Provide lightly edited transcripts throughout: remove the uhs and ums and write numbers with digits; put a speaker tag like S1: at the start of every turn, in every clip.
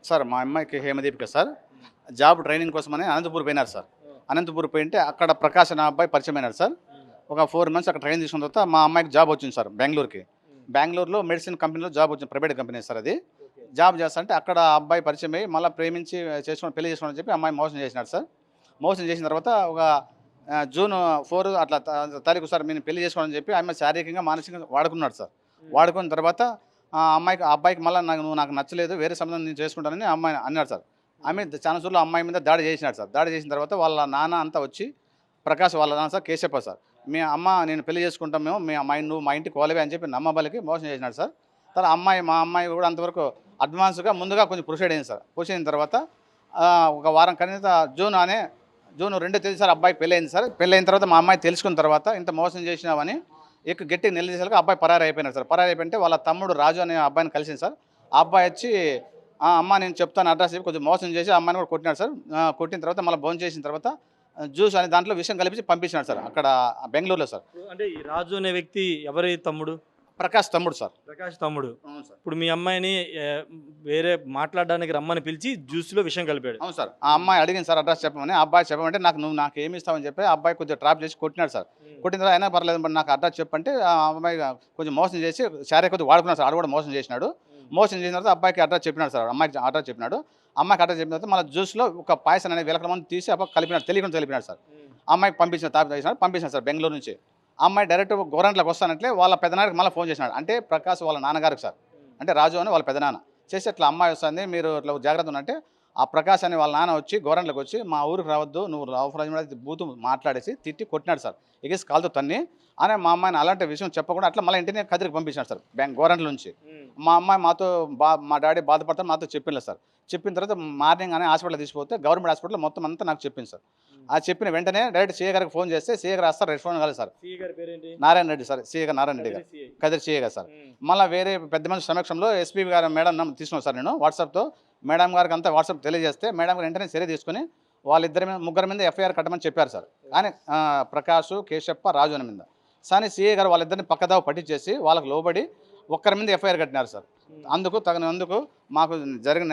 S1: Sir మా అమ్మాయికి హేమదీపిక sir job training కోసమని అనంతపూర్ పోయినారు సార్. అనంతపూర్ పోయింటే అక్కడ ప్రకాష్ అనే అబ్బాయి పరిచయం అయినాడు సార్. ఒక 4 మంత్స్ అక్కడ ట్రైన్ తీసుకున్న తర్వాత మా అమ్మాయికి జాబ్ వచ్చింది సార్ బెంగళూరుకి. బెంగళూరులో మెడిసిన్ కంపెనీలో జాబ్ వచ్చింది, ప్రైవేట్ కంపెనీ సార్ అది. జాబ్ చేస్తా అక్కడ ఆ అబ్బాయి పరిచయం అయ్యి మళ్ళీ ప్రేమించి పెళ్లి చేసుకోమని చెప్పి అమ్మాయి మోసం చేసినాడు సార్. మోసం చేసిన తర్వాత ఒక జూన్ 4 అట్లా తారీఖు సార్ నేను పెళ్లి చేసుకోవాలని చెప్పి ఆమె శారీరకంగా మానసికంగా వాడుకున్నాడు సార్. వాడుకున్న తర్వాత ఆ అబ్బాయికి మళ్ళీ నాకు నచ్చలేదు, వేరే సంబంధం నేను చేసుకుంటానని అమ్మాయి అన్నాడు సార్. ఆమె చాలా సార్లు అమ్మాయి మీద దాడి చేసినాడు సార్. దాడి చేసిన తర్వాత వాళ్ళ నాన్న అంతా వచ్చి, ప్రకాష్ వాళ్ళ నాన్న సార్ కేశప్ప సార్, మీ అమ్మ నేను పెళ్లి చేసుకుంటాం మేము, నువ్వు మా ఇంటికి కోలవే అని చెప్పి నమ్మబలికి మోసం చేసినాడు సార్. తర్వాత మా అమ్మాయి కూడా అంతవరకు అడ్వాన్స్గా ముందుగా కొంచెం ప్రొసీడ్ అయింది సార్. ప్రొసీడ్ అయిన తర్వాత ఒక వారం కనీస జూన్ 2వ తేదీ సార్ అబ్బాయికి పెళ్ళయింది సార్. పెళ్ళైన తర్వాత మా అమ్మాయి తెలుసుకున్న తర్వాత ఇంత మోసం చేసినావని గట్టిగా నిలదీసాక అబ్బాయి పరారు అయిపోయినాడు సార్. పరారు అయిపోయింటే వాళ్ళ తమ్ముడు రాజు అనే అబ్బాయిని కలిసింది సార్. ఆ అబ్బాయి వచ్చి అమ్మ నేను చెప్తాను అడ్రస్ చెప్పి కొంచెం మోసం చేసి అమ్మాయిని కూడా కొట్టినాడు సార్. కొట్టిన తర్వాత మళ్ళీ భోజనం చేసిన తర్వాత జ్యూస్ అనే దాంట్లో విషయం కలిపి పంపించినాడు సార్ అక్కడ బెంగళూరులో సార్.
S2: అంటే ఈ రాజు అనే వ్యక్తి ఎవరి తమ్ముడు?
S1: ప్రకాష్ తమ్ముడు సార్.
S2: ప్రకాష్ తమ్ముడు.
S1: అవును సార్.
S2: ఇప్పుడు మీ అమ్మాయిని వేరే మాట్లాడడానికి రమ్మని పిలిచి జ్యూస్లో విషయం కలిపాడు.
S1: అవును సార్. ఆ అమ్మాయి అడిగింది సార్ అడ్రస్ చెప్పమని. ఆ అబ్బాయి చెప్పమంటే నాకు ఏమి ఇస్తామని చెప్పి ఆ అబ్బాయి కొద్దిగా ట్రాప్ చేసి కొట్టినాడు సార్. కొట్టిన తర్వాత అయినా పర్లేదు బట్ నాకు అడ్రస్ చెప్పంటే ఆ అమ్మాయి కొంచెం మోసం చేసి శారీ కొద్దిగా వాడుకున్నాడు సార్. ఆడు కూడా మోసం చేసినాడు. మోసం చేసిన తర్వాత అబ్బాయికి అడ్రస్ చెప్పినాడు సార్. అమ్మాయికి అడ్రస్ చెప్పినాడు. అమ్మాయికి అడ్రస్ చెప్పిన తర్వాత మళ్ళీ జ్యూస్లో ఒక పాయసం అనేది వెలకమంది తీసి అబ్బాయి కలిపినాడు, తెలియకుండా కలిపినాడు సార్. అమ్మాయికి పంపించినాడు సార్ బెంగళూరు నుంచి. అమ్మాయి డైరెక్ట్ గోరంట్లోకి వస్తానంటే వాళ్ళ పెదనాన్నకి మళ్ళీ ఫోన్ చేసినాడు. అంటే ప్రకాష్ వాళ్ళ నాన్నగారికి సార్, అంటే రాజు అని వాళ్ళ పెదనాన్న చేసి అట్లా అమ్మాయి వస్తుంది మీరు ఇట్లా జాగ్రత్త ఉన్నంటే ఆ ప్రకాష్ అని వాళ్ళ నాన్న వచ్చి గోరంట్లోకి వచ్చి మా ఊరికి రావద్దు, నువ్వు రావు బూతు మాట్లాడేసి తిట్టి కొట్టినాడు సార్. ఎగేసి కాలుతో తన్ని అని మా అమ్మాయిని అలాంటి విషయం చెప్పకుండా అట్లా మళ్ళీ ఇంటిని కదిరికి పంపించినాడు సార్ గోరంట్ల నుంచి. మా అమ్మాయి మా డాడీ బాధపడతాను మాతో చెప్పింది సార్. చెప్పిన తర్వాత మార్నింగ్ అని హాస్పిటల్ తీసుకుపోతే గవర్నమెంట్ హాస్పిటల్ మొత్తం అంతా నాకు చెప్పింది సార్. ఆ చెప్పిన వెంటనే డైరెక్ట్ సీఏ గారికి ఫోన్ చేస్తే సీఏ గారు వస్తారు, రెస్పాండ్ కాలేదు sir. Narayana Reddy sir, CA గారు నారాయణ రెడ్డి గారు, కదిరి సీఏ గారు సార్. మళ్ళీ వేరే పెద్ద మనిషి సమక్షంలో ఎస్పీ గారు మేడం తీసుకున్నాను సార్ నేను వాట్సాప్తో. మేడం గారికి అంతా వాట్సాప్ తెలియజేస్తే మేడం గారు వెంటనే చర్య తీసుకుని ముగ్గురు మీద ఎఫ్ఐఆర్ కట్టమని చెప్పారు సార్. కానీ ప్రకాష్, కేశప్ప, రాజు అని మీద కానీ సీఏ గారు వాళ్ళిద్దరిని పక్కదావ పట్టించేసి వాళ్ళకి లోబడి ఒక్కరి మీద ఎఫ్ఐఆర్ కట్టినారు సార్. తగినందుకు మాకు జరిగిన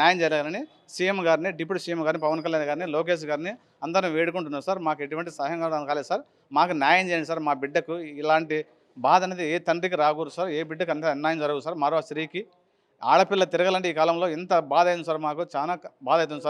S1: న్యాయం జరగాలని సీఎం గారిని, డిప్యూటీ సీఎం గారిని, పవన్ కళ్యాణ్ గారిని, లోకేష్ గారిని అందరిని వేడుకుంటున్నాం సార్. మాకు ఎటువంటి సహాయం కాలేదు సార్. మాకు న్యాయం చేయండి సార్. మా బిడ్డకు ఇలాంటి బాధ అనేది ఏ తండ్రికి రాకూడదు సార్, ఏ బిడ్డకు అంత అన్యాయం జరగదు సార్. మరో స్త్రీకి ఆడపిల్ల తిరగాలంటే ఈ కాలంలో ఎంత బాధ అయింది సార్, మాకు చాలా బాధ అవుతుంది సార్.